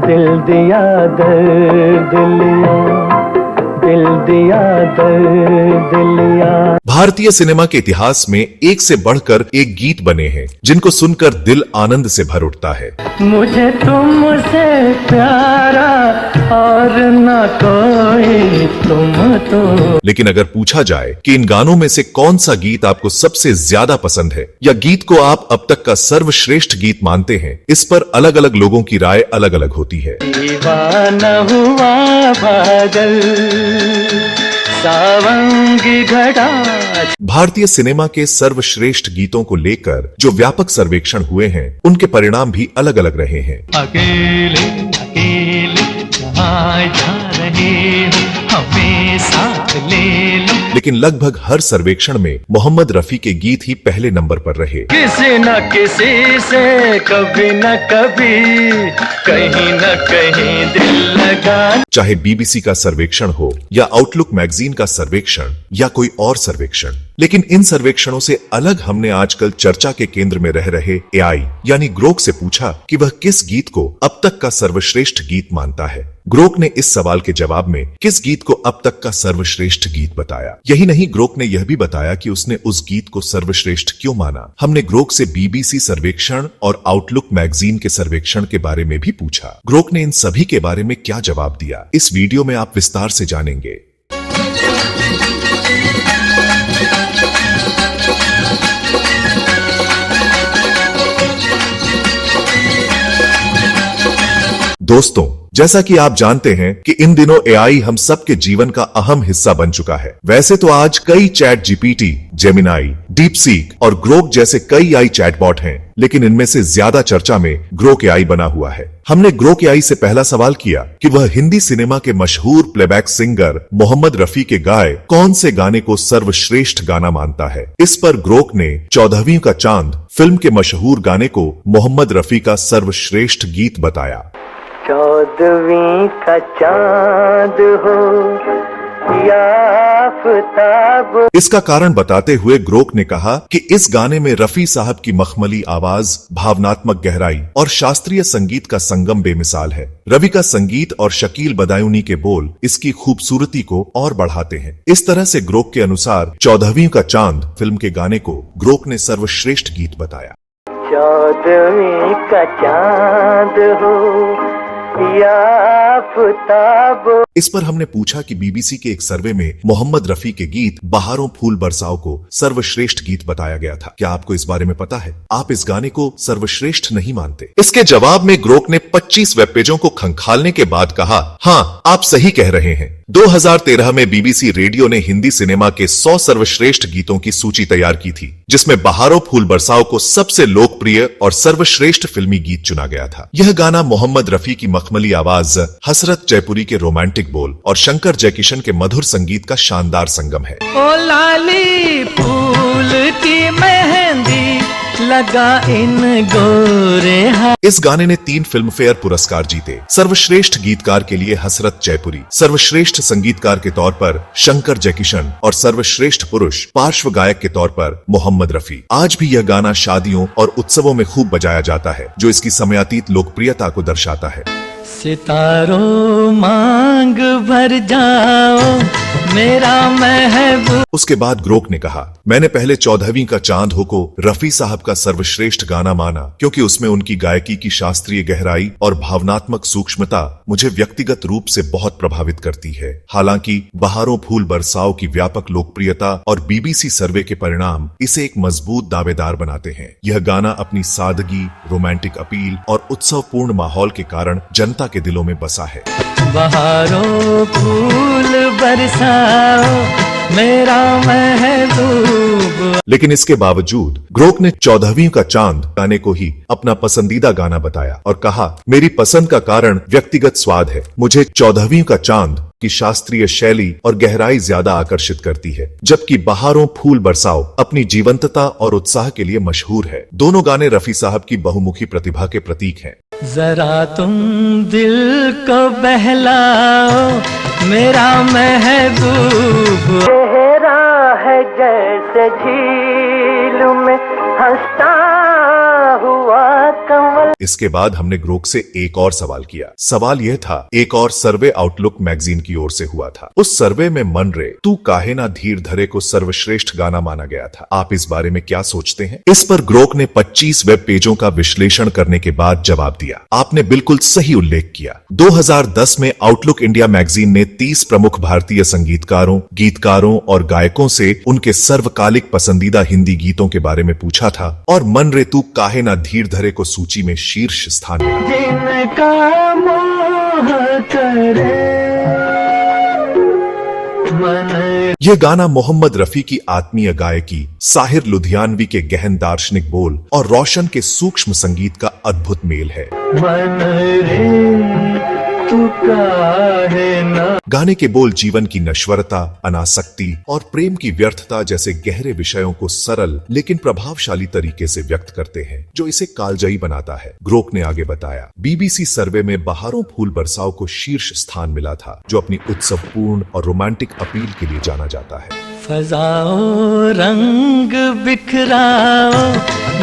दिल दिया दर्द लिया, दिल दिया दर्द लिया। भारतीय सिनेमा के इतिहास में एक से बढ़कर एक गीत बने हैं जिनको सुनकर दिल आनंद से भर उठता है। मुझे तुमसे प्यारा और न कोई तुम तो। लेकिन अगर पूछा जाए कि इन गानों में से कौन सा गीत आपको सबसे ज्यादा पसंद है या गीत को आप अब तक का सर्वश्रेष्ठ गीत मानते हैं, इस पर अलग अलग लोगों की राय अलग अलग होती है। दीवाना हुआ बादल, सावंगी घटा। भारतीय सिनेमा के सर्वश्रेष्ठ गीतों को लेकर जो व्यापक सर्वेक्षण हुए हैं, उनके परिणाम भी अलग अलग रहे हैं। अकेले अकेले जहाँ जा रहे हो, हमें साथ ले लो। लेकिन लगभग हर सर्वेक्षण में मोहम्मद रफी के गीत ही पहले नंबर पर रहे। किसी न किसी से कभी न कभी, कहीं न कहीं दिल लगा। चाहे बीबीसी का सर्वेक्षण हो या आउटलुक मैगजीन का सर्वेक्षण या कोई और सर्वेक्षण, लेकिन इन सर्वेक्षणों से अलग हमने आजकल चर्चा के केंद्र में रह रहे एआई यानी ग्रोक से पूछा कि वह किस गीत को अब तक का सर्वश्रेष्ठ गीत मानता है। ग्रोक ने इस सवाल के जवाब में किस गीत को अब तक का सर्वश्रेष्ठ गीत बताया। यही नहीं, ग्रोक ने यह भी बताया कि उसने उस गीत को सर्वश्रेष्ठ क्यों माना। हमने ग्रोक से बीबीसी सर्वेक्षण और आउटलुक मैगजीन के सर्वेक्षण के बारे में भी पूछा। ग्रोक ने इन सभी के बारे में क्या जवाब दिया, इस वीडियो में आप विस्तार से जानेंगे। दोस्तों, जैसा कि आप जानते हैं कि इन दिनों एआई हम सबके जीवन का अहम हिस्सा बन चुका है। वैसे तो आज कई चैट जीपीटी, जेमिनाई, डीपसीक और ग्रोक जैसे कई आई चैटबॉट हैं, लेकिन इनमें से ज्यादा चर्चा में ग्रोक एआई बना हुआ है। हमने ग्रोक एआई से पहला सवाल किया कि वह हिंदी सिनेमा के मशहूर प्लेबैक सिंगर मोहम्मद रफी के गाए कौन से गाने को सर्वश्रेष्ठ गाना मानता है। इस पर ग्रोक ने 14वीं का चांद फिल्म के मशहूर गाने को मोहम्मद रफी का सर्वश्रेष्ठ गीत बताया। 14वीं का चांद हो या आफताब। इसका कारण बताते हुए ग्रोक ने कहा कि इस गाने में रफी साहब की मखमली आवाज, भावनात्मक गहराई और शास्त्रीय संगीत का संगम बेमिसाल है। रवि का संगीत और शकील बदायूनी के बोल इसकी खूबसूरती को और बढ़ाते हैं। इस तरह से ग्रोक के अनुसार 14वीं का चांद फिल्म के गाने को ग्रोक ने सर्वश्रेष्ठ गीत बताया। 14वीं का चांद हो या आफताब। इस पर हमने पूछा कि बीबीसी के एक सर्वे में मोहम्मद रफी के गीत बहारों फूल बरसाओ को सर्वश्रेष्ठ गीत बताया गया था। क्या आपको इस बारे में पता है? आप इस गाने को सर्वश्रेष्ठ नहीं मानते। इसके जवाब में ग्रोक ने 25 वेब पेजों को खंगालने के बाद कहा, हाँ, आप सही कह रहे हैं। 2013 में बीबीसी रेडियो ने हिंदी सिनेमा के 100 सर्वश्रेष्ठ गीतों की सूची तैयार की थी, जिसमें बहारों फूल बरसाओ को सबसे लोकप्रिय और सर्वश्रेष्ठ फिल्मी गीत चुना गया था। यह गाना मोहम्मद रफी की मखमली आवाज, हसरत जयपुरी के रोमांटिक बोल और शंकर जयकिशन के मधुर संगीत का शानदार संगम है। ओ लाली फूल की मेहंदी लगा इन गोरे हाथ। इस गाने ने 3 फिल्म फेयर पुरस्कार जीते। सर्वश्रेष्ठ गीतकार के लिए हसरत जयपुरी, सर्वश्रेष्ठ संगीतकार के तौर पर शंकर जयकिशन और सर्वश्रेष्ठ पुरुष पार्श्व गायक के तौर पर मोहम्मद रफी। आज भी यह गाना शादियों और उत्सवों में खूब बजाया जाता है, जो इसकी समयातीत लोकप्रियता को दर्शाता है। सितारों मांग भर जाओ मेरा महबूब। उसके बाद ग्रोक ने कहा, मैंने पहले 14वीं का चांद हो को रफी साहब का सर्वश्रेष्ठ गाना माना, क्योंकि उसमें उनकी गायकी की शास्त्रीय गहराई और भावनात्मक सूक्ष्मता मुझे व्यक्तिगत रूप से बहुत प्रभावित करती है। हालांकि बहारों फूल बरसाओ की व्यापक लोकप्रियता और बीबीसी सर्वे के परिणाम इसे एक मजबूत दावेदार बनाते हैं। यह गाना अपनी सादगी, रोमांटिक अपील और उत्सवपूर्ण माहौल के कारण जनता के दिलों में बसा है। बहारों फूल बरसाओ मेरा महबूब। लेकिन इसके बावजूद ग्रोक ने 14वीं का चांद गाने को ही अपना पसंदीदा गाना बताया और कहा, मेरी पसंद का कारण व्यक्तिगत स्वाद है। मुझे 14वीं का चांद की शास्त्रीय शैली और गहराई ज्यादा आकर्षित करती है, जबकि बहारों फूल बरसाओ अपनी जीवंतता और उत्साह के लिए मशहूर है। दोनों गाने रफी साहब की बहुमुखी प्रतिभा के प्रतीक हैं। जरा तुम दिल को बहलाओ मेरा महबूब। चेहरा है जैसे झील में हंसता हुआ कमल। इसके बाद हमने ग्रोक से एक और सवाल किया। सवाल यह था, एक और सर्वे आउटलुक मैगजीन की ओर से हुआ था। उस सर्वे में मन रे तू काहे ना धीर धरे को सर्वश्रेष्ठ गाना माना गया था। आप इस बारे में क्या सोचते हैं? इस पर ग्रोक ने 25 वेब पेजों का विश्लेषण करने के बाद जवाब दिया। आपने बिल्कुल सही उल्लेख किया। 2010 में आउटलुक इंडिया मैगजीन ने 30 प्रमुख भारतीय संगीतकारों, गीतकारों और गायकों से उनके सर्वकालिक पसंदीदा हिंदी गीतों के बारे में पूछा था और मन रे तू काहे ना धीर धरे को सूची में शीर्ष स्थान मिला। जिनका मोह करे यह गाना मोहम्मद रफी की आत्मीय गायकी, साहिर लुधियानवी के गहन दार्शनिक बोल और रोशन के सूक्ष्म संगीत का अद्भुत मेल है। मन रे तू काहे ना। गाने के बोल जीवन की नश्वरता, अनासक्ति और प्रेम की व्यर्थता जैसे गहरे विषयों को सरल लेकिन प्रभावशाली तरीके से व्यक्त करते हैं, जो इसे कालजयी बनाता है। ग्रोक ने आगे बताया, बीबीसी सर्वे में बहारों फूल बरसाओ को शीर्ष स्थान मिला था, जो अपनी उत्सवपूर्ण और रोमांटिक अपील के लिए जाना जाता है। फजाओ रंग बिखराओ,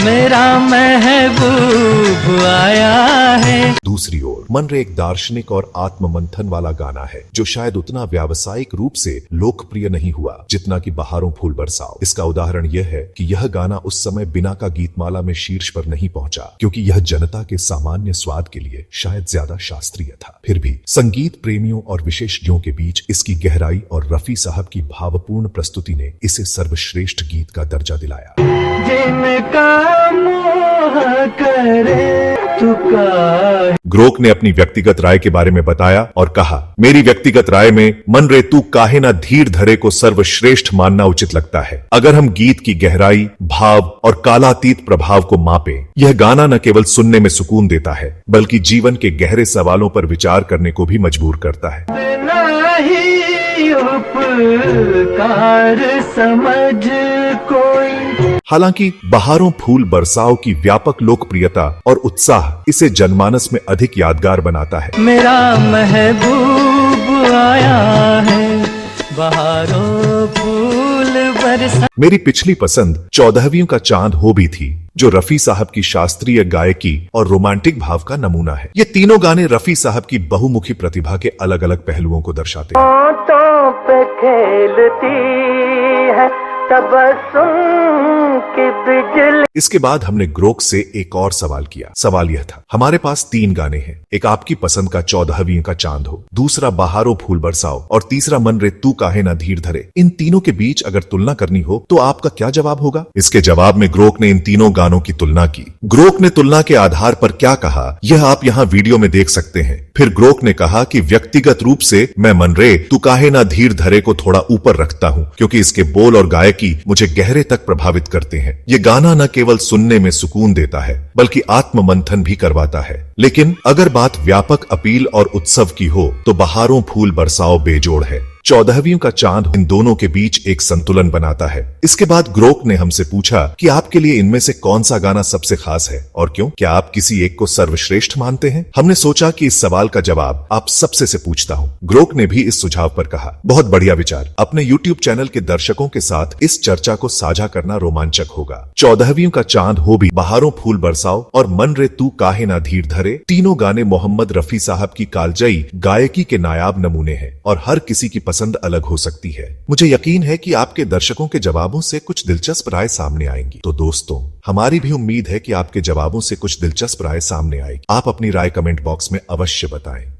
मेरा महबूब आया है। दूसरी ओर मन रे एक दार्शनिक और आत्ममंथन वाला गाना है, जो शायद उतना व्यावसायिक रूप से लोकप्रिय नहीं हुआ जितना कि बहारों फूल बरसाओ। इसका उदाहरण यह है कि यह गाना उस समय बिना का गीतमाला में शीर्ष पर नहीं पहुंचा, क्योंकि यह जनता के सामान्य स्वाद के लिए शायद ज्यादा शास्त्रीय था। फिर भी संगीत प्रेमियों और विशेषज्ञों के बीच इसकी गहराई और रफी साहब की भावपूर्ण प्रस्तुति ने इसे सर्वश्रेष्ठ गीत का दर्जा दिलाया। जिनका मोह करे तू काहे। ग्रोक ने अपनी व्यक्तिगत राय के बारे में बताया और कहा, मेरी व्यक्तिगत राय में मन रे तू काहे ना धीर धरे को सर्वश्रेष्ठ मानना उचित लगता है। अगर हम गीत की गहराई, भाव और कालातीत प्रभाव को मापें, यह गाना न केवल सुनने में सुकून देता है, बल्कि जीवन के गहरे सवालों पर विचार करने को भी मजबूर करता है। उपकार समझ कोई। हालांकि बहारों फूल बरसाओ की व्यापक लोकप्रियता और उत्साह इसे जनमानस में अधिक यादगार बनाता है। मेरा महबूब आया है, बहारों फूल बरसा। मेरी पिछली पसंद 14वीं का चांद हो भी थी, जो रफी साहब की शास्त्रीय गायकी और रोमांटिक भाव का नमूना है। ये तीनों गाने रफी साहब की बहुमुखी प्रतिभा के अलग अलग पहलुओं को दर्शाते हैं। होठों पे खेलती है तबस्सुम की बिजली। इसके बाद हमने ग्रोक से एक और सवाल किया। सवाल यह था, हमारे पास 3 गाने हैं, एक आपकी पसंद का 14वीं का चांद हो, दूसरा बहारों फूल बरसाओ और तीसरा मन रे तू काहे ना धीर धरे। इन तीनों के बीच अगर तुलना करनी हो तो आपका क्या जवाब होगा? इसके जवाब में ग्रोक ने इन तीनों गानों की तुलना की। ग्रोक ने तुलना के आधार पर क्या कहा, यह आप यहाँ वीडियो में देख सकते हैं। फिर ग्रोक ने कहा कि व्यक्तिगत रूप से मैं मन रे तू काहे ना धीर धरे को थोड़ा ऊपर रखता हूँ, क्योंकि इसके बोल और गायकी मुझे गहरे तक प्रभावित करते हैं। ये गाना न केवल सुनने में सुकून देता है, बल्कि आत्म मंथन भी करवाता है। लेकिन अगर बात व्यापक अपील और उत्सव की हो तो बहारों फूल बरसाओ बेजोड़ है। 14वीं का चांद इन दोनों के बीच एक संतुलन बनाता है। इसके बाद ग्रोक ने हमसे पूछा कि आपके लिए इनमें से कौन सा गाना सबसे खास है और क्यों? क्या आप किसी एक को सर्वश्रेष्ठ मानते हैं? हमने सोचा कि इस सवाल का जवाब आप सबसे से पूछता हूं। ग्रोक ने भी इस सुझाव पर कहा, बहुत बढ़िया विचार। अपने YouTube चैनल के दर्शकों के साथ इस चर्चा को साझा करना रोमांचक होगा। 14वीं का चांद हो भी, बहारों फूल बरसाओ और मन रे तू काहे ना धीर धरे, तीनों गाने मोहम्मद रफी साहब की कालजयी गायकी के नायाब नमूने हैं और हर किसी की पसंद अलग हो सकती है। मुझे यकीन है कि आपके दर्शकों के जवाबों से कुछ दिलचस्प राय सामने आएंगी। तो दोस्तों, हमारी भी उम्मीद है कि आपके जवाबों से कुछ दिलचस्प राय सामने आएगी। आप अपनी राय कमेंट बॉक्स में अवश्य बताएं।